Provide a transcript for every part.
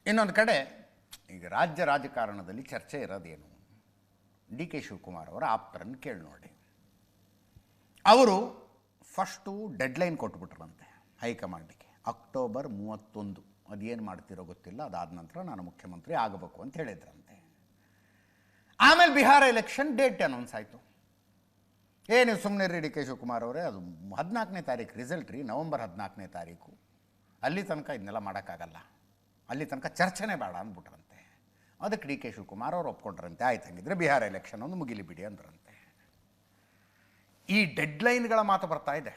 ಇನ್ನೊಂದು ಕಡೆ ಈಗ ರಾಜ್ಯ ರಾಜಕಾರಣದಲ್ಲಿ ಚರ್ಚೆ ಇರೋದೇನು? ಡಿ ಕೆ ಶಿವಕುಮಾರ್ ಅವರ ಆಪ್ತರನ್ನು ಕೇಳಿ ನೋಡಿ. ಅವರು ಫಸ್ಟು ಡೆಡ್ಲೈನ್ ಕೊಟ್ಬಿಟ್ರಂತೆ ಹೈಕಮಾಂಡಿಗೆ, ಅಕ್ಟೋಬರ್ 31. ಅದೇನು ಮಾಡ್ತಿರೋ ಗೊತ್ತಿಲ್ಲ, ಅದಾದ ನಂತರ ನಾನು ಮುಖ್ಯಮಂತ್ರಿ ಆಗಬೇಕು ಅಂತ ಹೇಳಿದ್ರಂತೆ. ಆಮೇಲೆ ಬಿಹಾರ ಎಲೆಕ್ಷನ್ ಡೇಟ್ ಅನೌನ್ಸ್ ಆಯಿತು. ನೀವು ಸುಮ್ಮನೆ ರೀ ಡಿ ಕೆ ಶಿವಕುಮಾರ್ ಅವರೇ, ಅದು 14ನೇ ತಾರೀಕು ರಿಸಲ್ಟ್ ರೀ, ನವಂಬರ್ 14ನೇ ತಾರೀಕು. ಅಲ್ಲಿ ತನಕ ಇದನ್ನೆಲ್ಲ ಮಾಡೋಕ್ಕಾಗಲ್ಲ, ಅಲ್ಲಿ ತನಕ ಚರ್ಚೆನೇ ಬೇಡ ಅಂದ್ಬಿಟ್ರಂತೆ. ಅದಕ್ಕೆ ಡಿ ಕೆ ಶಿವಕುಮಾರ್ ಅವರು ಒಪ್ಕೊಂಡ್ರಂತೆ. ಆಯ್ತು, ಹಂಗಿದ್ರೆ ಬಿಹಾರ ಎಲೆಕ್ಷನ್ ಒಂದು ಮುಗಿಲಿ ಬಿಡಿ ಅಂದ್ರಂತೆ. ಈ ಡೆಡ್ಲೈನ್ಗಳ ಮಾತು ಬರ್ತಾ ಇದೆ.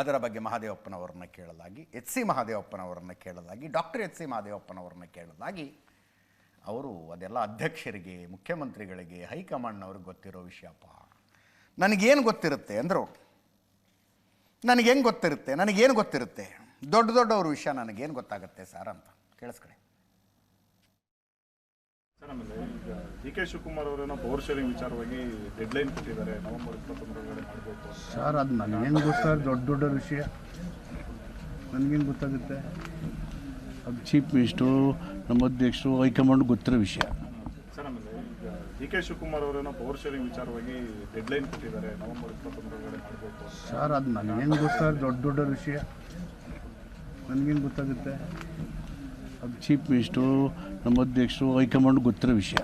ಅದರ ಬಗ್ಗೆ ಮಹದೇವಪ್ಪನವರನ್ನ ಕೇಳಲಾಗಿ, ಎಚ್ ಸಿ ಮಹದೇವಪ್ಪನವರನ್ನ ಕೇಳಲಾಗಿ, ಡಾಕ್ಟರ್ ಎಚ್ ಸಿ ಮಹದೇವಪ್ಪನವರನ್ನ ಕೇಳಲಾಗಿ, ಅವರು ಅದೆಲ್ಲ ಅಧ್ಯಕ್ಷರಿಗೆ, ಮುಖ್ಯಮಂತ್ರಿಗಳಿಗೆ, ಹೈಕಮಾಂಡ್ನವ್ರಿಗೆ ಗೊತ್ತಿರೋ ವಿಷಯಪ್ಪ, ನನಗೇನು ಗೊತ್ತಿರುತ್ತೆ ಅಂದರು. ನನಗೇನು ಗೊತ್ತಿರುತ್ತೆ ದೊಡ್ಡವ್ರ ವಿಷಯ ನನಗೇನು ಗೊತ್ತಾಗುತ್ತೆ ಸರ್ ಅಂತ ಕೇಳಿಸ್ಕೊಳ್ಳಿ. ಸರ್, ಆಮೇಲೆ ಈಗ ಡಿ ಕೆ ಶಿವಕುಮಾರ್ ಅವರೇನೋ ಪವರ್ ಶೇರಿಂಗ್ ವಿಚಾರವಾಗಿ ಡೆಡ್ಲೈನ್ ಕೊಟ್ಟಿದ್ದಾರೆ, ನವೆಂಬರ್ 21 ಮಾಡಬೇಕು ಸರ್. ಅದು ನನಗೇನು ಗೊತ್ತಾಗ ದೊಡ್ಡ ವಿಷಯ ನನಗೇನು ಗೊತ್ತಾಗುತ್ತೆ? ಅದು ಚೀಫ್ ಮಿನಿಸ್ಟ್ರು, ನಮ್ಮ ಅಧ್ಯಕ್ಷರು, ಹೈಕಮಾಂಡ್ ಗೊತ್ತಿರೋ ವಿಷಯ. ಸರ್, ಆಮೇಲೆ ಈಗ ಡಿ ಕೆ ಶಿವಕುಮಾರ್ ಅವರೇನೋ ಪವರ್ ಶೇರಿಂಗ್ ವಿಚಾರವಾಗಿ ಡೆಡ್ಲೈನ್ ಕೊಟ್ಟಿದ್ದಾರೆ, ನವೆಂಬರ್ 21 ಮಾಡಬೇಕು ಸರ್. ಅದು ನನಗೇನು ಗೊತ್ತಾಗ ದೊಡ್ಡ ವಿಷಯ ನನಗೇನು ಗೊತ್ತಾಗುತ್ತೆ? ಅದು ಚೀಫ್ ಮಿನಿಸ್ಟ್ರು, ನಮ್ಮ ಅಧ್ಯಕ್ಷರು, ಹೈಕಮಾಂಡ್ ಗೊತ್ತಿರೋ ವಿಷಯ.